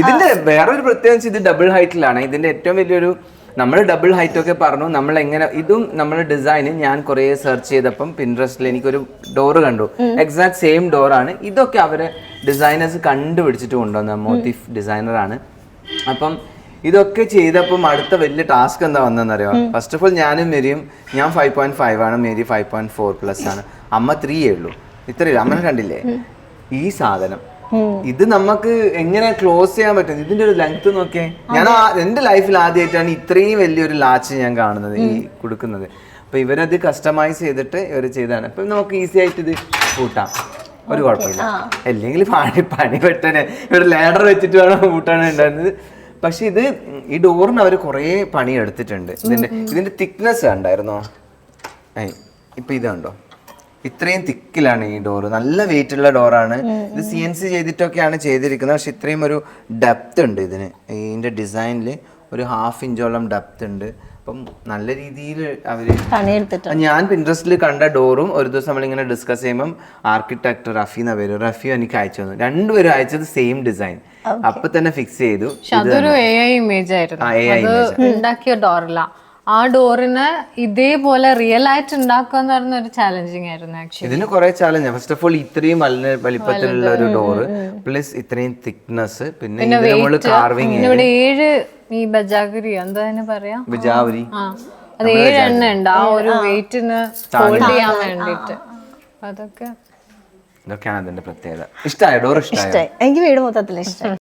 ഇതിന്റെ വേറൊരു പ്രത്യേകിച്ച് ഇത് ഡബിൾ ഹൈറ്റിലാണ്. ഇതിന്റെ ഏറ്റവും വലിയൊരു നമ്മൾ ഡബിൾ ഹൈറ്റ് ഒക്കെ പറഞ്ഞു. നമ്മൾ എങ്ങനെ ഇതും നമ്മുടെ ഡിസൈന് ഞാൻ കുറേ സെർച്ച് ചെയ്തപ്പം പിൻട്രസ്റ്റിൽ എനിക്കൊരു ഡോറ് കണ്ടു. എക്സാക്ട് സെയിം ഡോറാണ്. ഇതൊക്കെ അവരെ ഡിസൈനേഴ്സ് കണ്ടുപിടിച്ചിട്ട് കൊണ്ടുവന്ന മോട്ടീഫ് ഡിസൈനറാണ്. അപ്പം ഇതൊക്കെ ചെയ്തപ്പം അടുത്ത വലിയ ടാസ്ക് എന്താ വന്നതെന്നറിയോ? ഫസ്റ്റ് ഓഫ് ഓൾ ഞാനും മെരിയും, ഞാൻ 5.5 ആണ്, മേരി 5.4+ ആണ്, അമ്മ 3 ഉള്ളൂ. ഇത്രയില്ല. അമ്മനെ കണ്ടില്ലേ ഈ സാധനം? ഇത് നമുക്ക് എങ്ങനെ ക്ലോസ് ചെയ്യാൻ പറ്റും? ഇതിന്റെ ഒരു ലെങ്ത് നോക്കിയേ. ഞാൻ എന്റെ ലൈഫിൽ ആദ്യമായിട്ടാണ് ഇത്രയും വലിയൊരു ലാച്ച് ഞാൻ കാണുന്നത് ഈ കൊടുക്കുന്നത്. അപ്പൊ ഇവരത് കസ്റ്റമൈസ് ചെയ്തിട്ട് ഇവർ ചെയ്താണ്. അപ്പൊ നമുക്ക് ഈസി ആയിട്ട് ഇത് കൂട്ടാം, ഒരു കുഴപ്പമില്ല. അല്ലെങ്കിൽ പണി പെട്ടനെ ഇവിടെ ലാഡർ വെച്ചിട്ട് വേണം കൂട്ടാണ് ഉണ്ടായിരുന്നത്. പക്ഷെ ഇത് ഈ ഡോറിന് അവർ കുറേ പണി എടുത്തിട്ടുണ്ട്. ഇതിന്റെ തിക്നെസ് കണ്ടായിരുന്നോ? ഇപ്പൊ ഇത് കണ്ടോ? ഇത്രയും തിക്കിലാണ് ഈ ഡോറ്. നല്ല വെയിറ്റ് ഉള്ള ഡോറാണ്. ഇത് CNC ചെയ്തിട്ടൊക്കെയാണ് ചെയ്തിരിക്കുന്നത്. പക്ഷെ ഇത്രയും ഒരു ഡെപ്ത് ഉണ്ട് ഇതിന്. ഇതിന്റെ ഡിസൈനിൽ ഒരു 1/2 ഇഞ്ചോളം ഡെപ്ത് ഉണ്ട്. അപ്പം നല്ല രീതിയിൽ അവര് ഞാൻ പിൻട്രസ്റ്റിൽ കണ്ട ഡോറും ഒരു ദിവസം നമ്മളിങ്ങനെ ഡിസ്കസ് ചെയ്യുമ്പം ആർക്കിടെക്ട് റഫി എന്ന പേര്, റഫി എനിക്ക് അയച്ചു തന്നു. രണ്ടുപേരും അയച്ചത് സെയിം ഡിസൈൻ. അപ്പൊ തന്നെ ഫിക്സ് ചെയ്തു. അതൊരു AI ഇമേജ് ആയിരുന്നു, ഉണ്ടാക്കിയ ഡോറല്ല. ആ ഡോറിന് ഇതേപോലെ റിയൽ ആയിട്ട് ഉണ്ടാക്കുക ഒരു ചാലഞ്ചിങ് ആയിരുന്നു ആക്ച്വലി. ഇതിന് കുറെ ചാലഞ്ച്. ഫസ്റ്റ് ഓഫ് ഓൾ ഇത്രയും വലിപ്പത്തിലുള്ള ഒരു ഡോറ്, പ്ലസ് ഇത്രയും തിക്നെസ്, പിന്നെ കാർവിംഗ്. ഇവിടെ 7 ഈ ബജാഗരി എന്താ പറയാ, ബജാവരി, അത് 7 എണ്ണ ഉണ്ട് ആ ഒരു വെയിറ്റിന് ഹോൾഡ് ചെയ്യാൻ വേണ്ടിട്ട്. ഇതൊക്കെയാണ് അതിന്റെ പ്രത്യേകത. ഇഷ്ടമായ ഡോർ? ഇഷ്ടമായി. എനിക്ക് വീട് മൊത്തത്തിൽ ഇഷ്ടമായി.